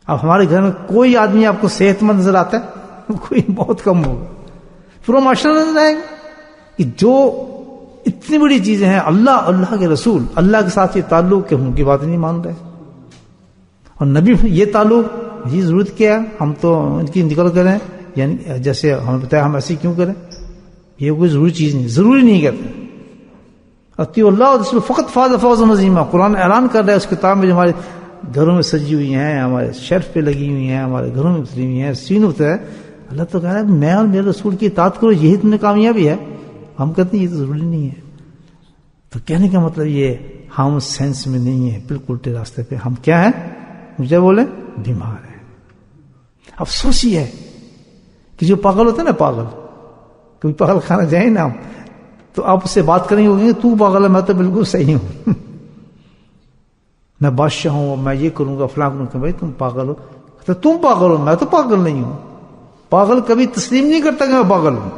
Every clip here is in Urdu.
اب ہمارے گھر میں کوئی آدمی آپ کو صحت مند نظر آتا ہے؟ کوئی بہت کم ہوگا. پورا معاشرہ نظر آئے گا کہ جو اتنی بڑی چیزیں ہیں، اللہ کے رسول، اللہ کے ساتھ یہ تعلق کہ ان کی بات نہیں مان رہے، اور نبی یہ تعلق، یہ ضرورت کیا ہے؟ ہم تو ان کی نکل کریں، یعنی جیسے ہمیں بتایا ہم ایسے کیوں کریں؟ یہ کوئی ضروری چیز نہیں، ضروری نہیں کہتے. اطیعوا اللہ اور رسول فقط فاز فوزا عظیما. قرآن اعلان کر رہا ہے اس کتاب میں جو ہمارے گھروں میں سجی ہوئی ہیں، ہمارے شیلف پہ لگی ہوئی ہیں، ہمارے گھروں میں اتری ہوئی ہیں، سینوں پہ ہے. اللہ تو کہہ رہا ہے میں اور میرے رسول کی اطاعت کرو، یہی تم نے کامیابی ہے. ہم کہتے ہیں یہ تو ضروری نہیں ہے. تو کہنے کا مطلب یہ ہم سینس میں نہیں ہیں، بالکل الٹے راستے پہ. ہم کیا ہیں؟ مجھے بولے بیمار ہیں. افسوس یہ ہے کہ جو پاگل ہوتا ہے نا، پاگل، کبھی پاگل کھانا جائیں نا ہم، تو آپ اس سے بات کریں گے تو پاگل ہے، میں تو بالکل صحیح ہوں، میں بادشاہ ہوں، میں یہ کروں گا فلاں کروں گا. بھائی تم پاگل ہو. تو تم پاگل ہو، میں تو پاگل نہیں ہوں. پاگل کبھی تسلیم نہیں کرتا کہ میں پاگل ہوں.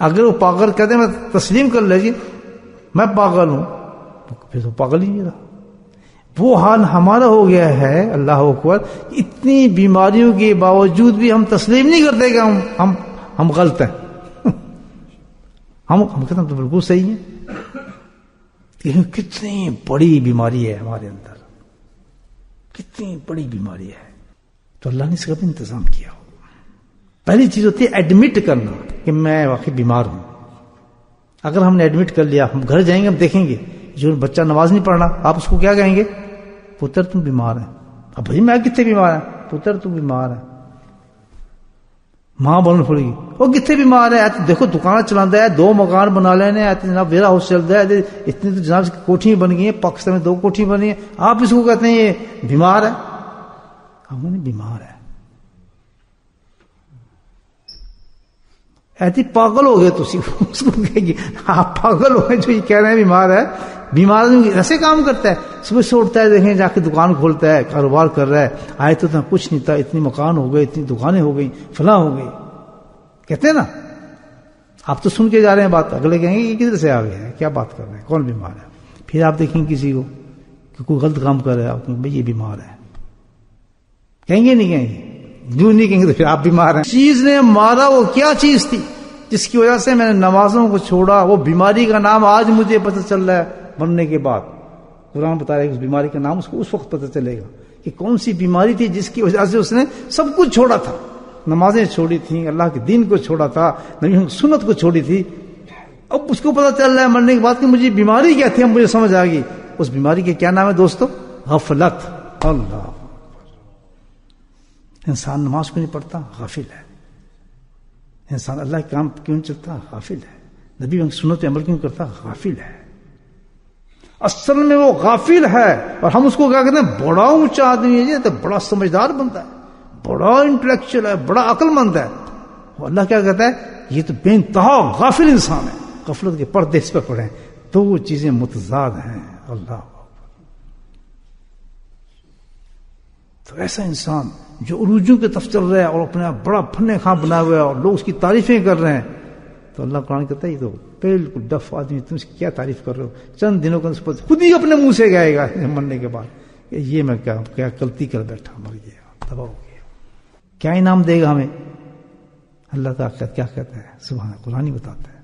اگر وہ پاگل کہتے میں تسلیم کر لے گی میں پاگل ہوں، پھر تو پاگل ہی نہیں رہا. وہ حال ہمارا ہو گیا ہے. اللہ اکبر. اتنی بیماریوں کے باوجود بھی ہم تسلیم نہیں کرتے کہ ہم غلط ہیں. ہم کہتے ہیں تو بالکل صحیح ہے. کتنی بڑی بیماری ہے ہمارے اندر، کتنی بڑی بیماری ہے. تو اللہ نے اس کا بھی انتظام کیا ہو. پہلی چیز ہوتی ہے ایڈمٹ کرنا کہ میں واقعی بیمار ہوں. اگر ہم نے ایڈمٹ کر لیا، ہم گھر جائیں گے، ہم دیکھیں گے جو بچہ نماز نہیں پڑھ رہا، آپ اس کو کیا کہیں گے؟ پتر تم بیمار ہے. اب بھائی میں کتنے بیمار ہے؟ پتر تم بیمار ہے. ماں بولنا پڑے گی وہ کتنے بیمار ہے؟ دیکھو دکان چلاتا ہے، 2 مکان بنا لینے، جناب ویئر ہاؤس چلتا ہے، اتنی تو جناب کوٹھی بن گئی ہیں، پاکستان میں 2 کوٹھی بنی ہیں، آپ اس کو کہتے ہیں یہ بیمار ہے. ہم نے بیمار ہے. ایسی پاگل ہو گئے تو اس کو کہے گی آپ پاگل ہو گئے جو یہ کہہ رہے ہیں بیمار ہے. بیمار ایسے کام کرتا ہے، صبح سے اٹھتا ہے، دیکھیں جا کے دکان کھولتا ہے، کاروبار کر رہا ہے. آئے تو کچھ نہیں تھا، اتنی مکان ہو گئے، اتنی دکانیں ہو گئی، فلاں ہو گئی. کہتے ہیں نا، آپ تو سن کے جا رہے ہیں بات، اگلے کہیں گے یہ کدھر سے آ گیا ہے، کیا بات کر رہے ہیں، کون بیمار ہے. پھر آپ دیکھیں کسی کو کہ کوئی غلط کام کر رہا ہے، آپ کہیں بھائی یہ بیمار ہے. کہیں گے نہیں کہیں گے؟ جو نہیں کہیں گے تو پھر آپ بیمار ہیں. چیز نے مارا وہ کیا چیز تھی جس کی وجہ سے میں نے نمازوں کو چھوڑا؟ وہ بیماری کا نام آج مجھے پتہ چل رہا ہے مرنے کے بعد. قرآن بتا رہا ہے کہ اس بیماری کا نام اس کو اس وقت پتہ چلے گا کہ کون سی بیماری تھی جس کی وجہ سے اس نے سب کچھ چھوڑا تھا. نمازیں چھوڑی تھیں، اللہ کے دین کو چھوڑا تھا، نبی سنت کو چھوڑی تھی. اب اس کو پتہ چل رہا ہے مرنے کے بعد کہ مجھے بیماری کیا تھی. اب مجھے سمجھ آ گئی اس بیماری کے کیا نام ہے دوستو؟ غفلت. اللہ، انسان نماز کو نہیں پڑھتا، غافل ہے. انسان اللہ کے کام کیوں نہیں چلتا؟ غافل ہے. نبی سنت پہ عمل کیوں کرتا؟ غافل ہے. اصل میں وہ غافل ہے. اور ہم اس کو کیا کہتے ہیں؟ بڑا اونچا آدمی ہے، تو بڑا سمجھدار بنتا ہے، بڑا انٹلیکچوئل ہے، بڑا عقل مند ہے. اور اللہ کیا کہتا ہے؟ یہ تو بے انتہا غافل انسان ہے. غفلت کے پردے اس پہ پڑے، تو وہ چیزیں متضاد ہیں. اللہ، تو ایسا انسان جو عروجوں کے طرف چل رہا ہے اور اپنا بڑا فن خواہ بنا ہوا ہے اور لوگ اس کی تعریفیں کر رہے ہیں، تو اللہ قرآن کہتا ہے یہ تو بالکل ڈف آدمی، تم اس کی کیا تعریف کر رہے ہو؟ چند دنوں کا خود ہی اپنے منہ سے گائے گا مرنے کے بعد یہ میں کیا غلطی کر بیٹھا، مر گیا، تباہ ہو گیا. کیا انعام دے گا ہمیں؟ اللہ تعالیٰ کیا کہتا ہے؟ سبحان قرآن ہی بتاتا ہے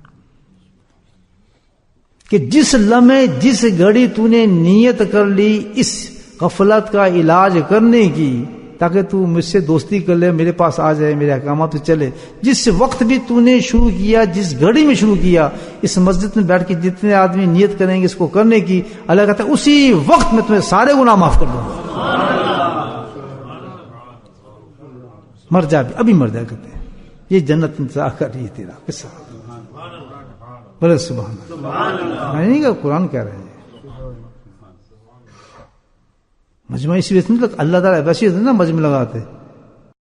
کہ جس لمحے جس گھڑی تو نے نیت کر لی اس غفلت کا علاج کرنے کی، تاکہ تو مجھ سے دوستی کر لے، میرے پاس آ جائے، میرے احکامات پہ چلے، جس وقت بھی تو نے شروع کیا، جس گھڑی میں شروع کیا، اس مسجد میں بیٹھ کے جتنے آدمی نیت کریں گے اس کو کرنے کی، اللہ کہتا ہے اسی وقت میں تمہیں سارے گناہ معاف کر دوں گا. مر جا، ابھی مر جا، کہتے ہیں یہ جنت انتظار کر رہی ہے تیرا. قصہ بولے سبحان اللہ. میں نہیں کہا، قرآن کہہ رہے ہیں. مجمع اس لیے اللہ تعالیٰ ویسے نا مجمع لگاتے